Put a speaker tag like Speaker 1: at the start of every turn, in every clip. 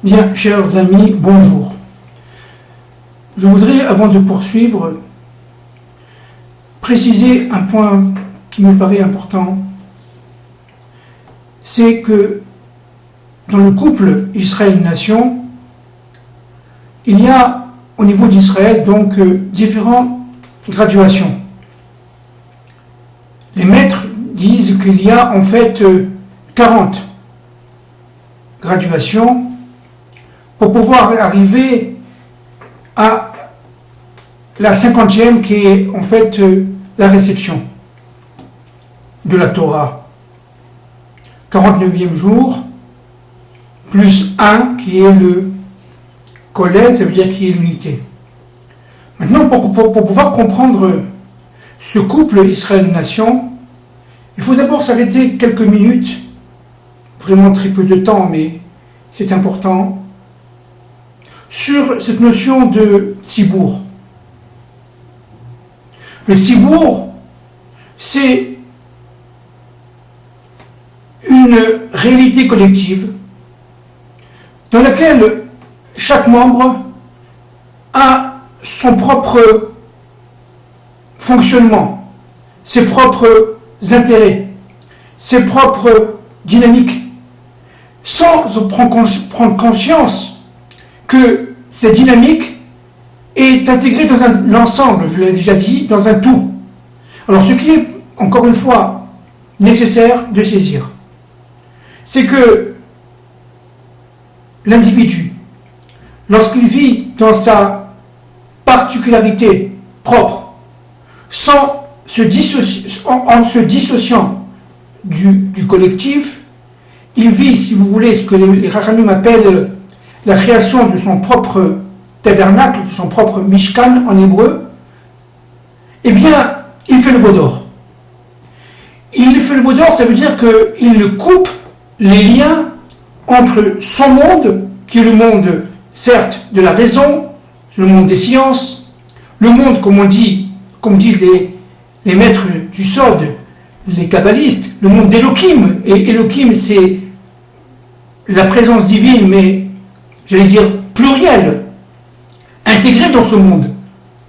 Speaker 1: Bien, chers amis, bonjour. Je voudrais, avant de poursuivre, préciser un point qui me paraît important. C'est que dans le couple Israël-Nation, il y a au niveau d'Israël donc différentes graduations. Les maîtres disent qu'il y a en fait 40 graduations pour pouvoir arriver à la 50e qui est en fait la réception de la Torah. 49e jour, plus 1 qui est le Kollel, ça veut dire qui est l'unité. Maintenant, pour pouvoir comprendre ce couple Israël-Nation, il faut d'abord s'arrêter quelques minutes, vraiment très peu de temps, mais c'est important, sur cette notion de tzibour. Le tzibour, c'est une réalité collective dans laquelle chaque membre a son propre fonctionnement, ses propres intérêts, ses propres dynamiques, sans prendre conscience que cette dynamique est intégrée dans un ensemble, je l'ai déjà dit, dans un tout. Alors ce qui est, encore une fois, nécessaire de saisir, c'est que l'individu, lorsqu'il vit dans sa particularité propre, en se dissociant du collectif, il vit, si vous voulez, ce que les Rachamim appellent la création de son propre tabernacle, de son propre mishkan en hébreu, eh bien, il fait le veau d'or. Il fait le veau d'or, ça veut dire qu'il coupe les liens entre son monde, qui est le monde, certes, de la raison, le monde des sciences, le monde, comme disent les maîtres du Sod, les kabbalistes, le monde d'Elohim. Et Elohim, c'est la présence divine, mais, j'allais dire, plurielle, intégrée dans ce monde,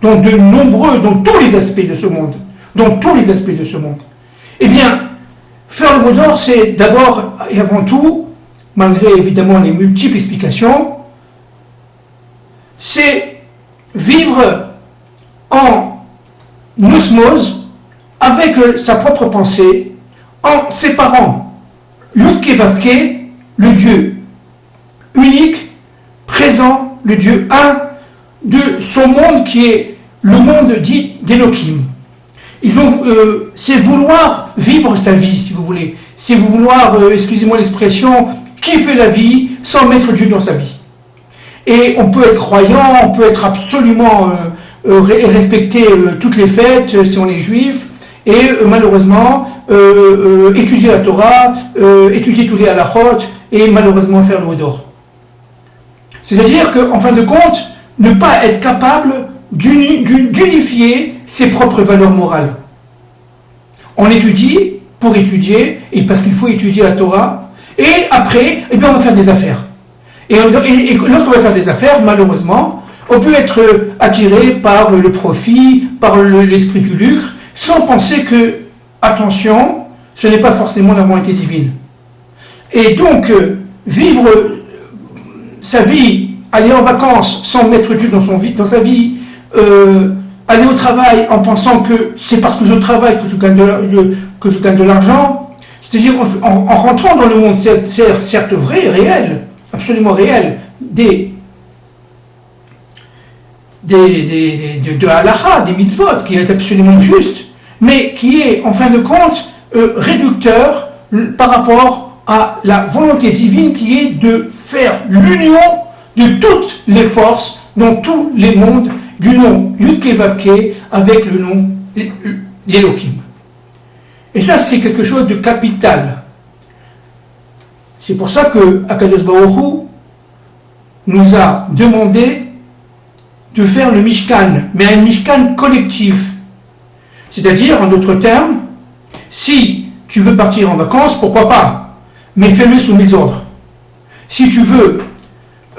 Speaker 1: dans tous les aspects de ce monde, Eh bien, faire le veau d'or, c'est d'abord et avant tout, malgré évidemment les multiples explications, c'est vivre en osmose avec sa propre pensée, en séparant Yudke Vavke, le Dieu unique, présent, le Dieu un, de son monde qui est le monde dit d'Elohim. C'est vouloir vivre sa vie, si vous voulez. C'est vouloir, excusez-moi l'expression, kiffer la vie sans mettre Dieu dans sa vie. Et on peut être croyant, on peut être absolument respecter toutes les fêtes si on est juif, et malheureusement étudier la Torah, étudier tous les halachot, et malheureusement faire le veau d'or. C'est-à-dire qu'en fin de compte, ne pas être capable d'unifier ses propres valeurs morales. On étudie pour étudier, et parce qu'il faut étudier la Torah, et après, on va faire des affaires. Et lorsqu'on va faire des affaires, malheureusement, on peut être attiré par le profit, par l'esprit du lucre, sans penser que, attention, ce n'est pas forcément la volonté divine. Et donc, vivre sa vie, aller en vacances sans mettre Dieu dans sa vie, aller au travail en pensant que c'est parce que je travaille que je gagne de l'argent, c'est-à-dire en rentrant dans le monde, certes vrai, réel, absolument réel, de halakha, des mitzvot, qui est absolument juste, mais qui est, en fin de compte, réducteur par rapport à la volonté divine qui est de faire l'union de toutes les forces dans tous les mondes du nom Yudke Vavke avec le nom d'Elohim. Et ça, c'est quelque chose de capital. C'est pour ça que Akadosh Baruch Hu nous a demandé de faire le Mishkan, mais un Mishkan collectif. C'est-à-dire, en d'autres termes, si tu veux partir en vacances, pourquoi pas, mais fais-le sous mes ordres. Si tu veux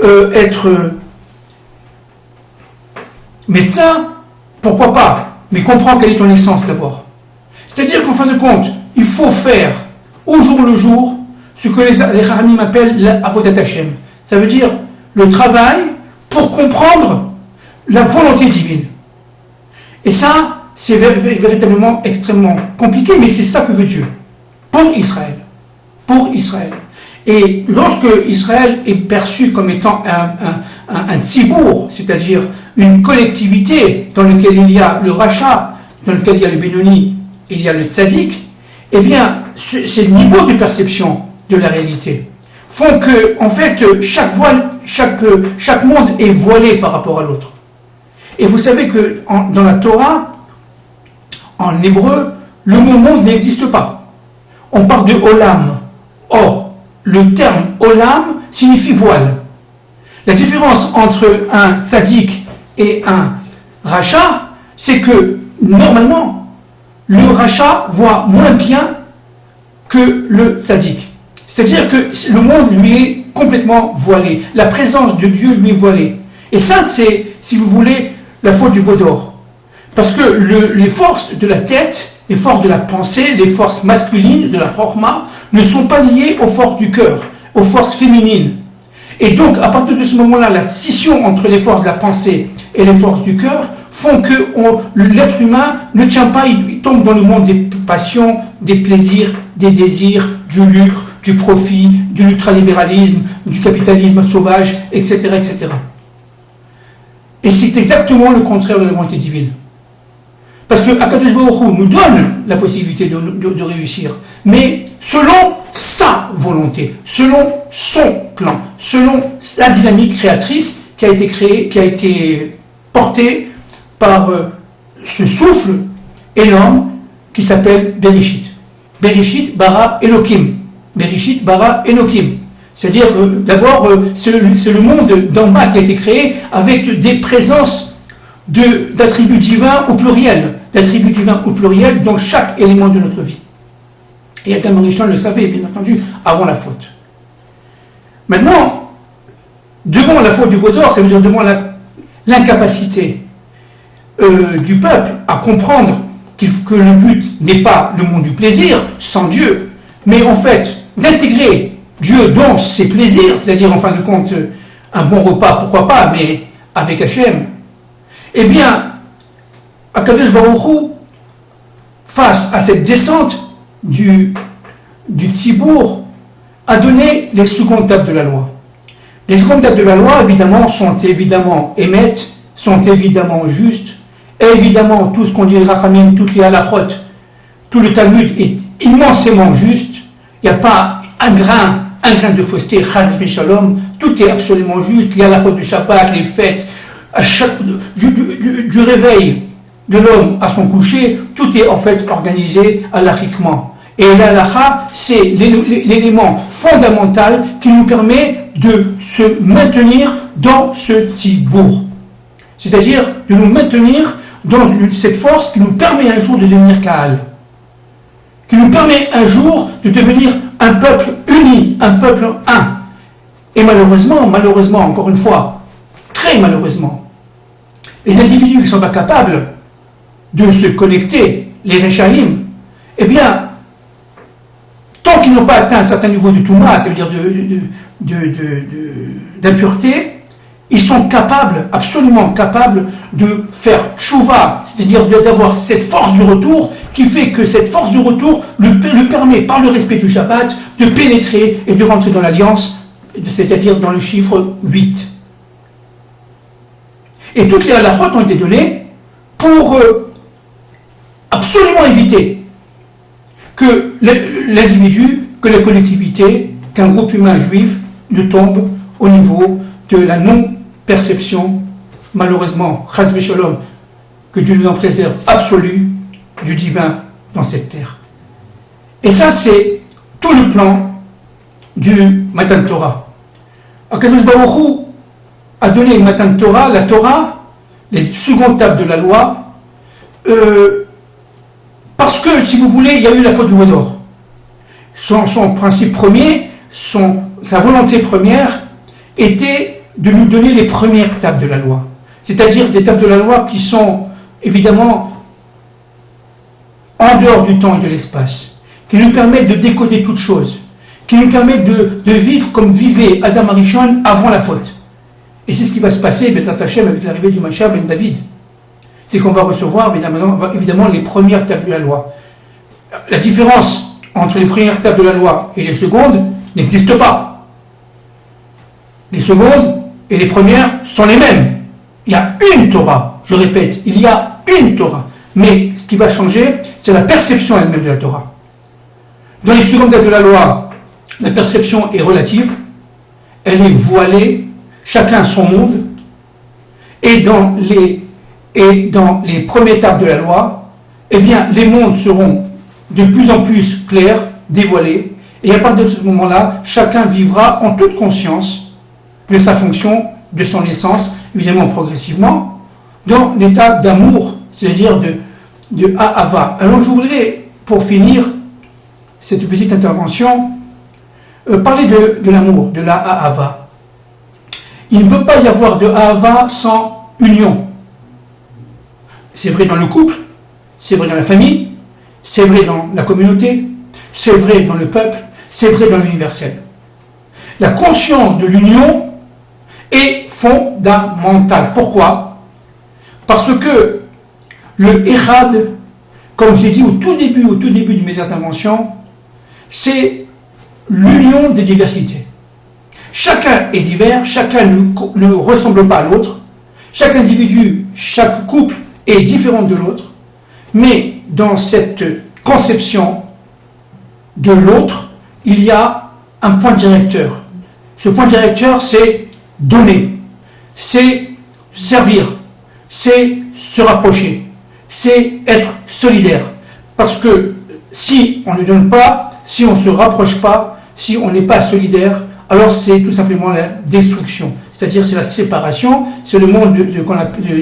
Speaker 1: être médecin, pourquoi pas, mais comprends quelle est ton essence d'abord. C'est-à-dire qu'en fin de compte, il faut faire au jour le jour ce que les Haramim appellent l'Avodat Hashem. Ça veut dire le travail pour comprendre la volonté divine. Et ça, c'est véritablement extrêmement compliqué, mais c'est ça que veut Dieu. Pour Israël. Pour Israël. Et lorsque Israël est perçu comme étant un tzibour, c'est-à-dire une collectivité dans laquelle il y a le rachat, dans lequel il y a le Benoni, il y a le tzaddik, eh bien, ces niveaux de perception de la réalité font que, en fait, chaque monde est voilé par rapport à l'autre. Et vous savez que dans la Torah, en hébreu, le mot monde n'existe pas. On parle de olam. Or, le terme olam signifie voile. La différence entre un tzaddik et un rachat, c'est que, normalement, le rachat voit moins bien que le tzaddik. C'est-à-dire que le monde lui est complètement voilé. La présence de Dieu lui est voilée. Et ça, c'est, si vous voulez, la faute du veau d'or. Parce que les forces de la tête, les forces de la pensée, les forces masculines de la chorma ne sont pas liées aux forces du cœur, aux forces féminines. Et donc, à partir de ce moment-là, la scission entre les forces de la pensée et les forces du cœur font que l'être humain ne tient pas, il tombe dans le monde des passions, des plaisirs, des désirs, du lucre, du profit, de l'ultralibéralisme, du capitalisme sauvage, etc., etc. Et c'est exactement le contraire de la volonté divine. Parce que Akadosh Baruch Hu nous donne la possibilité de réussir, mais selon sa volonté, selon son plan, selon la dynamique créatrice qui a été créée, qui a été portée par ce souffle énorme qui s'appelle Bereshit. Bereshit bara Elohim. Bereshit bara Elohim. C'est-à-dire, d'abord, c'est le monde d'en bas qui a été créé avec des présences d'attributs divins au pluriel, dans chaque élément de notre vie. Et Adam Rishon le savait, bien entendu, avant la faute. Maintenant, devant la faute du veau d'or, ça veut dire devant l'incapacité du peuple à comprendre que le but n'est pas le monde du plaisir, sans Dieu, mais en fait, d'intégrer Dieu dans ses plaisirs, c'est-à-dire en fin de compte, un bon repas, pourquoi pas, mais avec Hachem, eh bien, Akadosh Baruch Hu, face à cette descente du Tzibour, a donné les secondes tables de la loi. Les secondes tables de la loi, évidemment, sont évidemment émettes, sont évidemment justes, et évidemment, tout ce qu'on dit Rachamim, toutes les halachot, tout le Talmud est immensément juste, il n'y a pas un grain de fausseté, chas v'shalom, tout est absolument juste, les halachot du Shabbat, les fêtes, du réveil de l'homme à son coucher, tout est en fait organisé halachiquement. Et l'halakha, c'est l'élément fondamental qui nous permet de se maintenir dans ce tzibour. C'est-à-dire de nous maintenir dans cette force qui nous permet un jour de devenir Kaal, qui nous permet un jour de devenir un peuple uni, un peuple un. Et malheureusement, encore une fois, très malheureusement, les individus qui ne sont pas capables de se connecter, les Rechaïm, eh bien, tant qu'ils n'ont pas atteint un certain niveau de Touma, ça veut dire d'impureté, ils sont capables, absolument capables, de faire tchouva, c'est-à-dire d'avoir cette force du retour, qui fait que cette force du retour le permet, par le respect du Shabbat, de pénétrer et de rentrer dans l'alliance, c'est-à-dire dans le chiffre 8. Et toutes les halachot ont été données pour absolument éviter que l'individu, que la collectivité, qu'un groupe humain juif ne tombe au niveau de la non-perception, malheureusement, chas v'shalom, que Dieu nous en préserve, absolue, du divin dans cette terre. Et ça, c'est tout le plan du Matan Torah. Akadosh Baruch Hu a donné Matan Torah, la Torah, les secondes tables de la loi, parce que, si vous voulez, il y a eu la faute du veau d'or. Son principe premier, sa volonté première était de nous donner les premières tables de la loi. C'est-à-dire des tables de la loi qui sont évidemment en dehors du temps et de l'espace, qui nous permettent de décoder toutes choses, qui nous permettent de vivre comme vivait Adam Arishon avant la faute. Et c'est ce qui va se passer, Bezat Hashem, avec l'arrivée du Mashiach ben David. C'est qu'on va recevoir évidemment les premières tables de la loi. La différence entre les premières tables de la loi et les secondes n'existe pas. Les secondes et les premières sont les mêmes. Il y a une Torah, je répète, il y a une Torah. Mais ce qui va changer, c'est la perception elle-même de la Torah. Dans les secondes tables de la loi, la perception est relative, elle est voilée, chacun son monde, et dans les premières tables de la loi, eh bien, les mondes seront de plus en plus clairs, dévoilés, et à partir de ce moment-là, chacun vivra en toute conscience de sa fonction, de son essence, évidemment progressivement, dans l'état d'amour, c'est-à-dire de Ahava. Alors je voudrais, pour finir cette petite intervention, parler de l'amour, de la Ahava. Il ne peut pas y avoir de Ahava sans union. C'est vrai dans le couple, c'est vrai dans la famille, c'est vrai dans la communauté, c'est vrai dans le peuple, c'est vrai dans l'universel. La conscience de l'union est fondamentale. Pourquoi? Parce que le Echad, comme je l'ai dit au tout début de mes interventions, c'est l'union des diversités. Chacun est divers, chacun ne ressemble pas à l'autre, chaque individu, chaque couple est différent de l'autre, mais dans cette conception de l'autre, il y a un point directeur. Ce point directeur, c'est donner, c'est servir, c'est se rapprocher, c'est être solidaire. Parce que si on ne donne pas, si on ne se rapproche pas, si on n'est pas solidaire, alors c'est tout simplement la destruction. C'est-à-dire c'est la séparation, c'est le monde de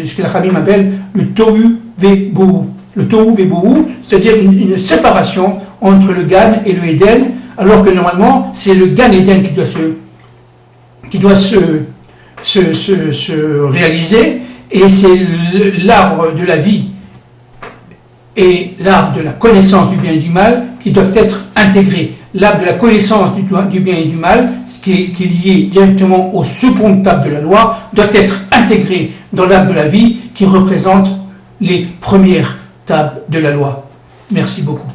Speaker 1: ce que la Khamim appelle le Tohu Vebohu. Le Tohu Vebohu, c'est-à-dire une séparation entre le Gan et le Éden, alors que normalement c'est le Gan Éden qui doit se réaliser, et c'est l'arbre de la vie et l'arbre de la connaissance du bien et du mal qui doivent être intégrés. L'arbre de la connaissance du bien et du mal, ce qui est lié directement aux secondes tables de la loi, doit être intégré dans l'arbre de la vie qui représente les premières tables de la loi. Merci beaucoup.